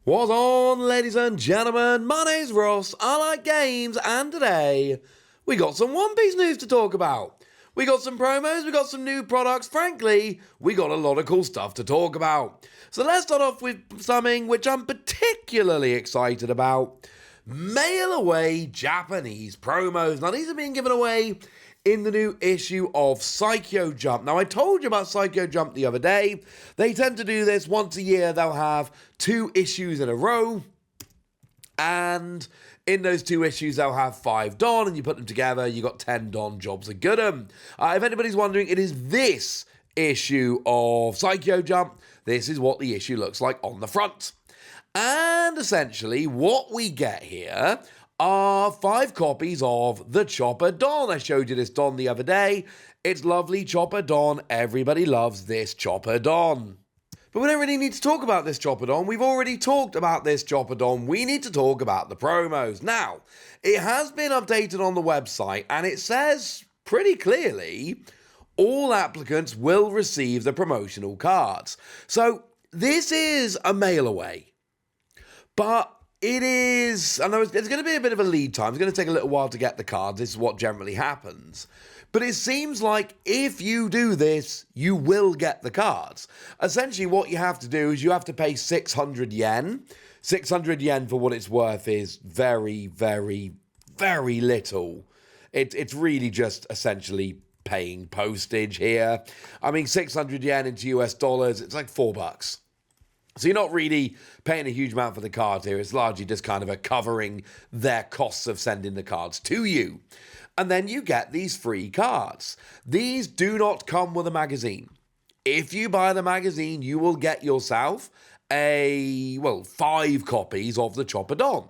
What's on, ladies and gentlemen? My name's Ross, I like games, and today we got some One Piece news to talk about. We got some promos, we got some new products, frankly, we got a lot of cool stuff to talk about. So let's start off with something which I'm particularly excited about. Mail away Japanese promos. Now these are being given away in the new issue of Saikyo Jump. Now, I told you about Saikyo Jump the other day. They tend to do this once a year. They'll have 2 issues in a row. And in those 2 issues, they'll have 5 Don. And you put them together, you got 10 Don. Jobs are good. If anybody's wondering, it is this issue of Saikyo Jump. This is what the issue looks like on the front. And essentially, what we get here are 5 copies of the Chopper Don. I showed you this Don the other day. It's lovely Chopper Don. Everybody loves this Chopper Don. But we don't really need to talk about this Chopper Don. We've already talked about this Chopper Don. We need to talk about the promos. Now, it has been updated on the website, and it says pretty clearly all applicants will receive the promotional cards. So this is a mail away. But it is, I know it's going to be a bit of a lead time. It's going to take a little while to get the cards. This is what generally happens. But it seems like if you do this, you will get the cards. Essentially, what you have to do is you have to pay 600 yen. 600 yen for what it's worth is very, very, very little. It's really just essentially paying postage here. I mean, 600 yen into US dollars, it's like $4. So you're not really paying a huge amount for the cards here. It's largely just kind of a covering their costs of sending the cards to you. And then you get these free cards. These do not come with a magazine. If you buy the magazine, you will get yourself 5 copies of the Chopper Don.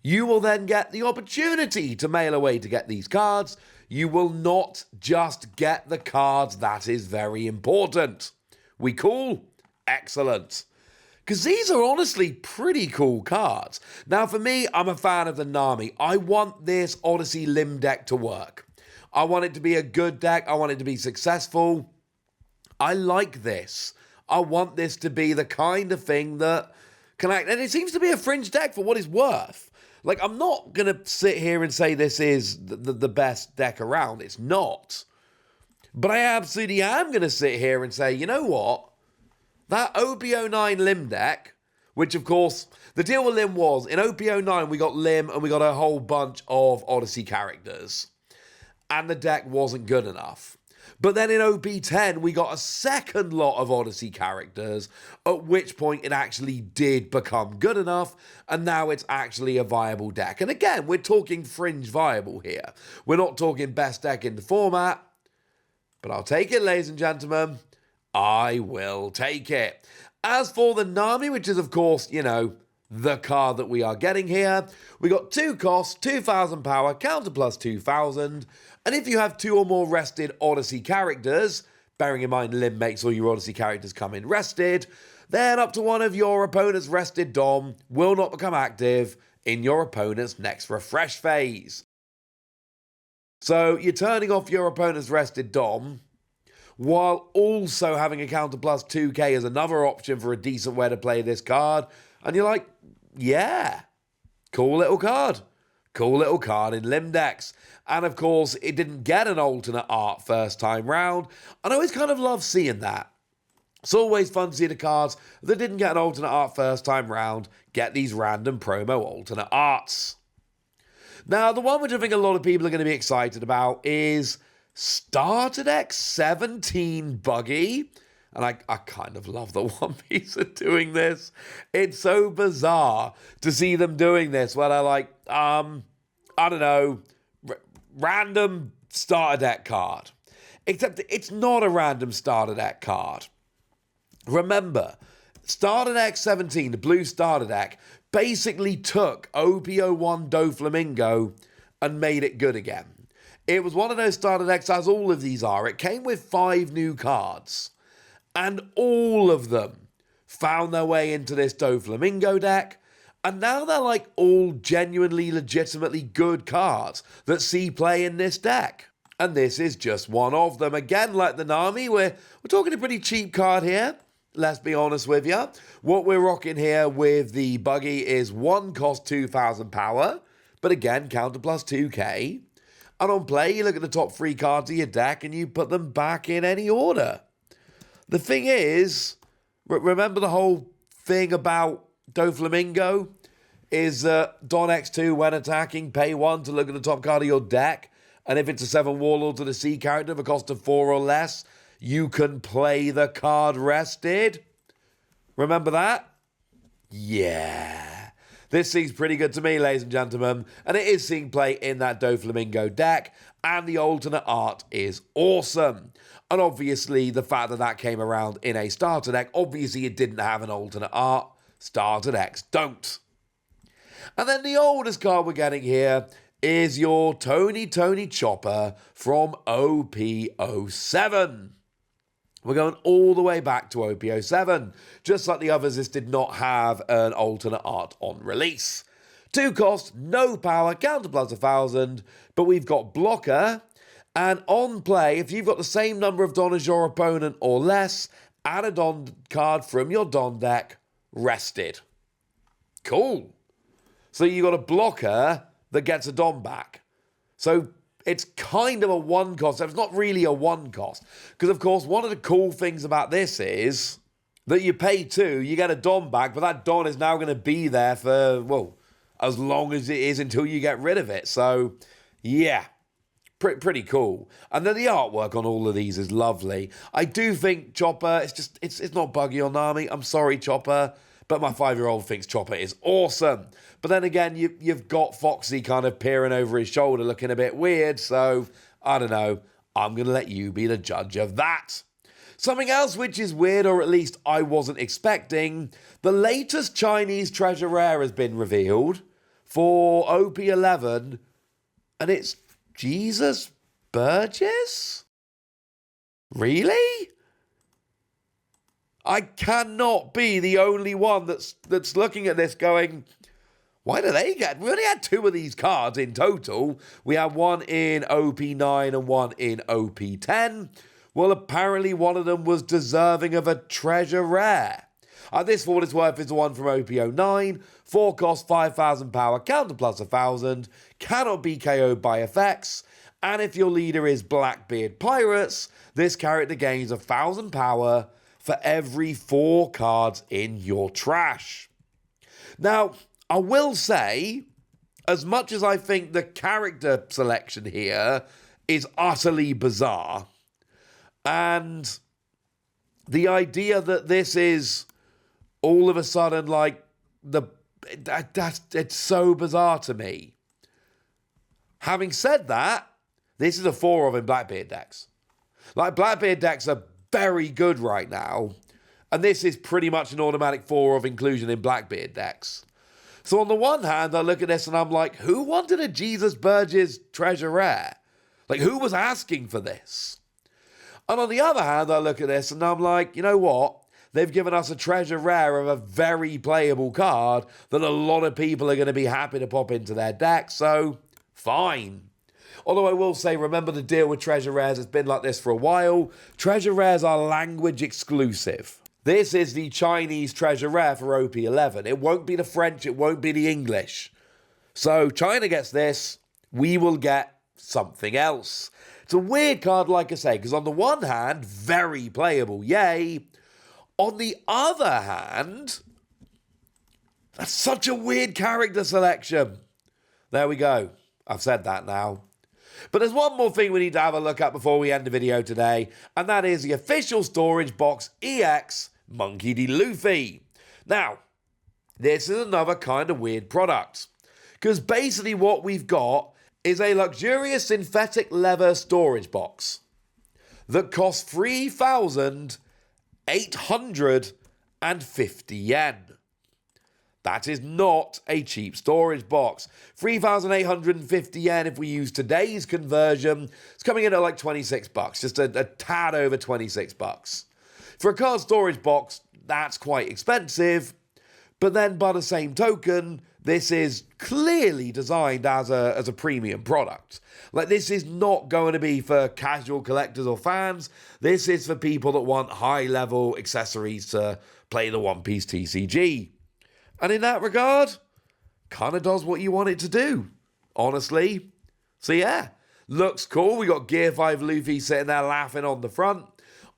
You will then get the opportunity to mail away to get these cards. You will not just get the cards. That is very important. We cool? Excellent. Because these are honestly pretty cool cards. Now, for me, I'm a fan of the Nami. I want this Odyssey Limb deck to work. I want it to be a good deck. I want it to be successful. I like this. I want this to be the kind of thing that can act. And it seems to be a fringe deck for what it's worth. Like, I'm not going to sit here and say this is the best deck around. It's not. But I absolutely am going to sit here and say, you know what? That OP09 Limb deck, which of course, the deal with Limb was, in OP09 we got Limb and we got a whole bunch of Odyssey characters. And the deck wasn't good enough. But then in OP10 we got a second lot of Odyssey characters, at which point it actually did become good enough, and now it's actually a viable deck. And again, we're talking fringe viable here. We're not talking best deck in the format, but I'll take it, ladies and gentlemen. I will take it. As for the Nami, which is, of course, the card that we are getting here, we got 2 costs, 2,000 power, counter plus 2,000. And if you have 2 or more rested Odyssey characters, bearing in mind Limb makes all your Odyssey characters come in rested, then up to one of your opponent's rested Dom will not become active in your opponent's next refresh phase. So you're turning off your opponent's rested Dom, while also having a counter plus 2k as another option for a decent way to play this card. And you're like, yeah, cool little card. Cool little card in Limb decks. And of course, it didn't get an alternate art first time round. And I always kind of love seeing that. It's always fun to see the cards that didn't get an alternate art first time round get these random promo alternate arts. Now, the one which I think a lot of people are going to be excited about is Starter Deck 17 Buggy. And I kind of love that One Piece are doing this. It's so bizarre to see them doing this where they're like, I don't know, random starter deck card. Except it's not a random starter deck card. Remember, Starter Deck 17, the blue starter deck, basically took OP01 Doflamingo and made it good again. It was one of those starter decks, as all of these are. It came with 5 new cards. And all of them found their way into this Doflamingo deck. And now they're like all genuinely, legitimately good cards that see play in this deck. And this is just one of them. Again, like the Nami, we're talking a pretty cheap card here. let's be honest with you. What we're rocking here with the Buggy is 1 cost 2,000 power, but again, counter plus 2k. And on play, you look at the top 3 cards of your deck and you put them back in any order. The thing is, remember the whole thing about Doflamingo? Is Don X2, when attacking, pay 1 to look at the top card of your deck. And if it's a 7 Warlord to the sea character of a cost of 4 or less, you can play the card rested. Remember that? Yeah. This seems pretty good to me, ladies and gentlemen. And it is seeing play in that Doflamingo deck. And the alternate art is awesome. And obviously, the fact that that came around in a starter deck, obviously it didn't have an alternate art. Starter decks don't. And then the oldest card we're getting here is your Tony Chopper from OP07. We're going all the way back to OP07. Just like the others, this did not have an alternate art on release. 2 cost, no power, counter plus 1,000, but we've got blocker. And on play, if you've got the same number of Don as your opponent or less, add a Don card from your Don deck, rested. Cool. So you got a blocker that gets a Don back. So it's kind of a 1 cost. It's not really a 1 cost. Because, of course, one of the cool things about this is that you pay 2, you get a Don back, but that Don is now going to be there for, well, as long as it is until you get rid of it. So, yeah, pretty cool. And then the artwork on all of these is lovely. I do think Chopper, it's not Buggy or Nami. I'm sorry, Chopper. But my 5-year-old thinks Chopper is awesome. But then again, you've got Foxy kind of peering over his shoulder looking a bit weird. So, I don't know. I'm going to let you be the judge of that. Something else which is weird, or at least I wasn't expecting, the latest Chinese treasure rare has been revealed for OP11. And it's Jesus Burgess? Really? I cannot be the only one that's looking at this going, why do they get... We only had 2 of these cards in total. We had one in OP9 and one in OP10. Well, apparently one of them was deserving of a treasure rare. This, for what it's worth, is the one from OP09. 4 cost, 5,000 power, counter plus 1,000. Cannot be KO'd by effects. And if your leader is Blackbeard Pirates, this character gains 1,000 power for every 4 cards in your trash. Now, I will say, as much as I think the character selection here is utterly bizarre, and the idea that this is all of a sudden like it's so bizarre to me. Having said that, this is a 4 of in Blackbeard decks. Like, Blackbeard decks are very good right now, and this is pretty much an automatic 4 of inclusion in Blackbeard decks. So on the one hand, I look at this and I'm like, who wanted a Jesus Burgess treasure rare? Like, who was asking for this? And on the other hand, I look at this and I'm like, you know what? They've given us a treasure rare of a very playable card that a lot of people are going to be happy to pop into their deck, so fine. Although I will say, remember the deal with treasure rares, it's been like this for a while. Treasure rares are language exclusive. This is the Chinese treasure rare for OP11. It won't be the French, it won't be the English. So China gets this, we will get something else. It's a weird card, like I say, because on the one hand, very playable, yay. On the other hand, that's such a weird character selection. There we go. I've said that now. But there's one more thing we need to have a look at before we end the video today, and that is the official storage box EX Monkey D. Luffy. Now, this is another kind of weird product, because basically what we've got is a luxurious synthetic leather storage box that costs 3,850 yen. That is not a cheap storage box. 3,850 yen, if we use today's conversion, it's coming in at like 26 bucks, just a tad over 26 bucks. For a card storage box, that's quite expensive, but then by the same token, this is clearly designed as a premium product. Like, this is not going to be for casual collectors or fans. This is for people that want high-level accessories to play the One Piece TCG. And in that regard, kind of does what you want it to do, honestly. So yeah, looks cool. We got Gear 5 Luffy sitting there laughing on the front.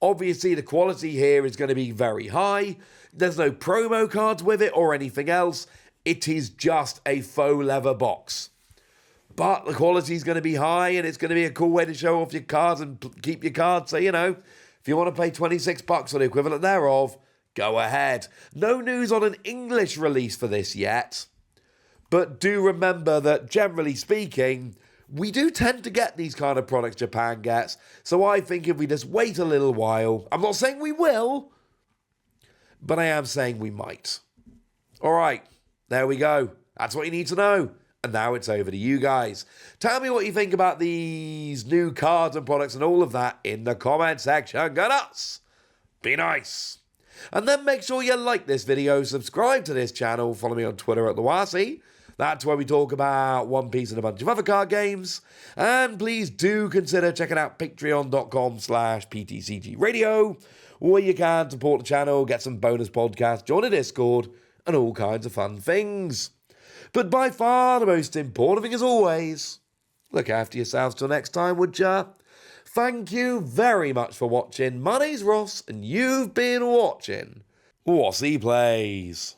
Obviously, the quality here is going to be very high. There's no promo cards with it or anything else. It is just a faux leather box. But the quality is going to be high, and it's going to be a cool way to show off your cards and keep your cards. So, you know, if you want to pay $26 or the equivalent thereof, go ahead. No news on an English release for this yet. But do remember that, generally speaking, we do tend to get these kind of products Japan gets. So I think if we just wait a little while, I'm not saying we will, but I am saying we might. All right, there we go. That's what you need to know. And now it's over to you guys. Tell me what you think about these new cards and products and all of that in the comment section. Go nuts. Be nice. And then make sure you like this video, subscribe to this channel, follow me on Twitter at Lawasi. That's where we talk about One Piece and a bunch of other card games. And please do consider checking out patreon.com/PTCG Radio, where you can support the channel, get some bonus podcasts, join a Discord, and all kinds of fun things. But by far the most important thing, as always, look after yourselves till next time, would ya? Thank you very much for watching. My name's Ross, and you've been watching Wassy Plays.